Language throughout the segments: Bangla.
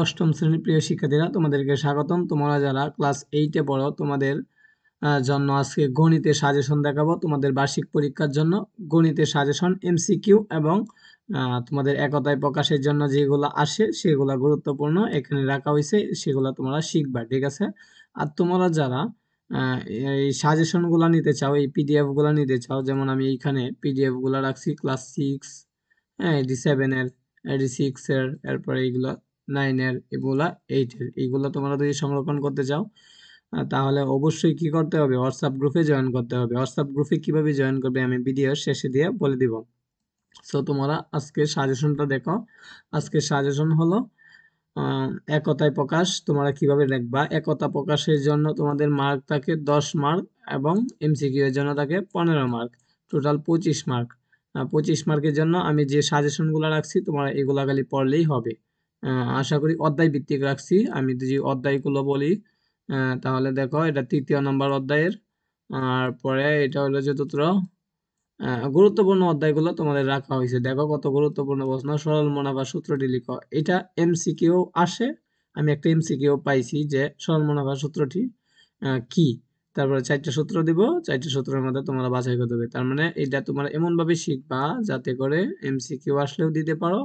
অষ্টম শ্রেণীর প্রিয় শিক্ষার্থীরা, তোমাদেরকে স্বাগতম। তোমরা যারা ক্লাস 8-এ পড়ো, তোমাদের জন্য আজকে গণিতের সাজেশন দেখাবো। তোমাদের বার্ষিক পরীক্ষার জন্য গণিতের সাজেশন, এমসিকিউ এবং তোমাদের একতায় প্রকাশের জন্য যেগুলো আসে সেগুলো গুরুত্বপূর্ণ এখানে রাখা হয়েছে, সেগুলো তোমরা শিখবা, ঠিক আছে? আর তোমরা যারা এই সাজেশনগুলো নিতে চাও, এই পিডিএফগুলো নিতে চাও, যেমন আমি এইখানে পিডিএফগুলো রাখছি ক্লাস 6, হ্যাঁ, এডি 7-এর, এডি 6-এর, এরপরে এইগুলো 9-এর, এগুলা 8-এর, এইগুলো তোমরা যদি সংরক্ষণ করতে চাও তাহলে অবশ্যই কি করতে হবে, হোয়াটসঅ্যাপ গ্রুপে জয়েন করতে হবে। হোয়াটসঅ্যাপ গ্রুপে কিভাবে জয়েন করবে আমি ভিডিও শেষে দিয়ে বলে দিব। সো তোমরা আজকে সাজেশনটা দেখো। আজকে সাজেশন হলো একতায় প্রকাশ তোমরা কিভাবে লিখবা। একতা প্রকাশের জন্য তোমাদের মার্ক থাকে 10 মার্ক এবং এমসিকিউ এর জন্য থাকে 15 মার্ক, টোটাল 25 মার্ক। 25 মার্কের জন্য আমি যে সাজেশনগুলো রাখছি তোমরা এগুলা খালি পড়লেই হবে। আশা করি অধ্যায় ভিত্তিক রাখছি। আমি যদি অধ্যায়গুলো বলি তাহলে দেখো, এটা 3য় নম্বর অধ্যায়ের, আর পরে এটা হলো চতুর্থ। গুরুত্বপূর্ণ অধ্যায়গুলো তোমাদের রাখা হয়েছে। দেখো কত গুরুত্বপূর্ণ প্রশ্ন। সরল মুনাফা সূত্রটি লিখো। এটা এমসিকিউ আসে। আমি একটা এমসিকিউ পাইছি যে সরল মুনাফা সূত্রটি কি, তারপরে 4টা সূত্র দিব, 4টা সূত্রের মধ্যে তোমরা বাছাই করতে হবে। তার মানে এটা তোমরা এমন ভাবে শিখবা যাতে করে এমসিকিউ আসলেও দিতে পারো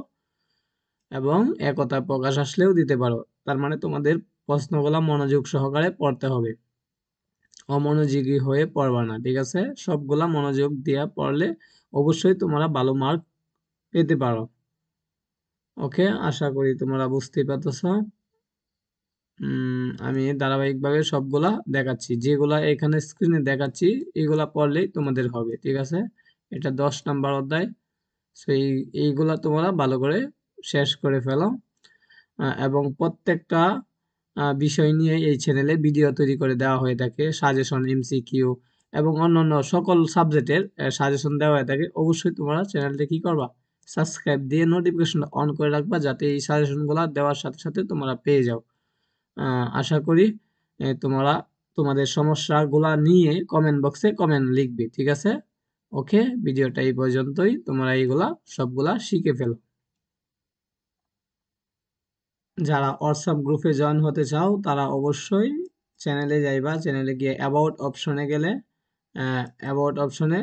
এবং একতা প্রকাশ আসলেও দিতে পারো। তার মানে তোমাদের প্রশ্নগুলো মনোযোগ সহকারে পড়তে হবে, অমনোযোগী হয়ে পড়বা না, ঠিক আছে? সবগুলা মনোযোগ দিয়ে পড়লে অবশ্যই তোমরা ভালো মার্ক পেতে পারো। ওকে, আশা করি তোমরা বুঝতেই পারতেছো। আমি ধারাবাহিকভাবে সবগুলা দেখাচ্ছি, যেগুলা এখানে স্ক্রিনে দেখাচ্ছি এগুলা পড়লেই তোমাদের হবে, ঠিক আছে? এটা 10 নাম্বার অধ্যায়। সেই এইগুলা তোমরা ভালো করে শেষ করে ফেলো। এবং প্রত্যেকটা বিষয় নিয়ে এই চ্যানেলে ভিডিও তৈরি করে দেওয়া হয়ে থাকে, সাজেশন, এমসিকিউ এবং অন্যান্য সকল সাবজেক্টের সাজেশন দেওয়া হয়ে থাকে। অবশ্যই তোমরা চ্যানেলটা কি করবা, সাবস্ক্রাইব দিয়ে নোটিফিকেশন অন করে রাখবা, যাতে এই সাজেশনগুলো দেওয়ার সাথে সাথে তোমরা পেয়ে যাও। আশা করি তোমরা তোমাদের সমস্যাগুলা নিয়ে কমেন্ট বক্সে কমেন্ট লিখবে, ঠিক আছে? ওকে, ভিডিওটা এই পর্যন্তই। তোমরা এইগুলা সবগুলা শিখে ফেলো। যারা হোয়াটসঅ্যাপ গ্রুপে জয়েন হতে চাও তারা অবশ্যই চ্যানেলে যাইবা। চ্যানেলে গিয়ে অ্যাবাউট অপশনে গেলে অ্যাবাউট অপশনে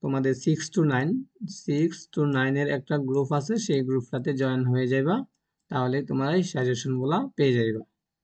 তোমাদের 6 to 9 এর একটা গ্রুপ আছে, সেই গ্রুপটাতে জয়েন হয়ে যাইবা, তাহলে তোমরা এই সাজেশনগুলা পেয়ে যাইবা।